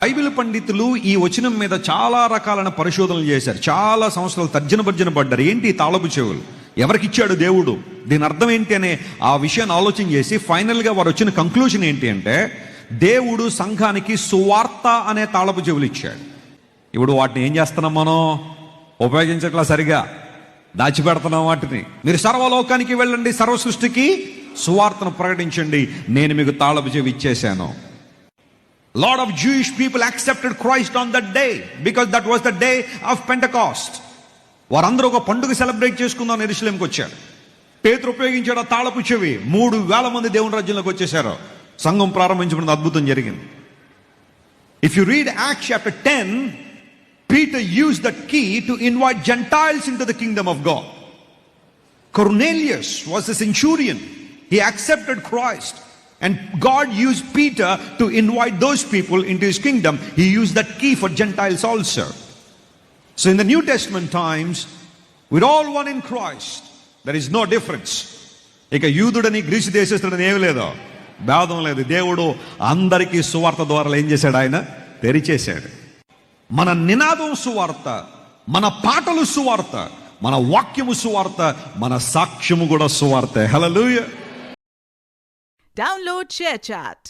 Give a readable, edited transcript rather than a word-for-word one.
Bible పండితులు ఈ వచనం మీద చాలా రకాలైన పరిశోధనలు చేశారు. చాలా సంవత్సరాలు తర్జన పడ్డారు. ఏంటి తాళపు చెవులు ఎవరికి ఇచ్చాడు దేవుడు, దీని అర్థం ఏంటి అనే ఆ విషయాన్ని ఆలోచన చేసి ఫైనల్గా వారు వచ్చిన కంక్లూజన్ ఏంటి అంటే, దేవుడు సంఘానికి సువార్త అనే తాళపు చెవులు ఇచ్చాడు. ఇప్పుడు వాటిని ఏం చేస్తున్నాం, మనం ఉపయోగించట్లా, సరిగా దాచిపెడుతున్నాం వాటిని. మీరు సర్వలోకానికి వెళ్ళండి, సర్వ సృష్టికి సువార్తను ప్రకటించండి, నేను మీకు తాళపు చెవి ఇచ్చేశాను. Lot of Jewish people accepted Christ on that day because that was the day of Pentecost. వారందరూ ఒక పండుగ సెలబ్రేట్ చేసుకుందాం యెరూషలేముకి వచ్చారు. పేతురు ఉపయోగించాడు ఆ తాళపు చెవి. 3,000 మంది దేవుని రాజ్యంలోకి వచ్చేసారు. సంఘం ప్రారంభించబడిన అద్భుతం జరిగింది. If you read Acts chapter 10, Peter used that key to invite Gentiles into the kingdom of God. Cornelius was a centurion. He accepted Christ. And God used Peter to invite those people into his kingdom. He used that key for Gentiles also. So in the New Testament times, we're all one in Christ. There is no difference. ఇక యూదుడని Greece దేశస్థుడని ఏమీ లేదు, భేదం లేదు. దేవుడు అందరికీ సువార్త ద్వారా ఏం చేశాడు, ఆయన తెరిచేశాడు. మన నినాదం సువార్త, మన పాటలు సువార్త, మన వాక్యము సువార్త, మన సాక్ష్యము కూడా సువార్త. హల్లెలూయా. Download ShareChat.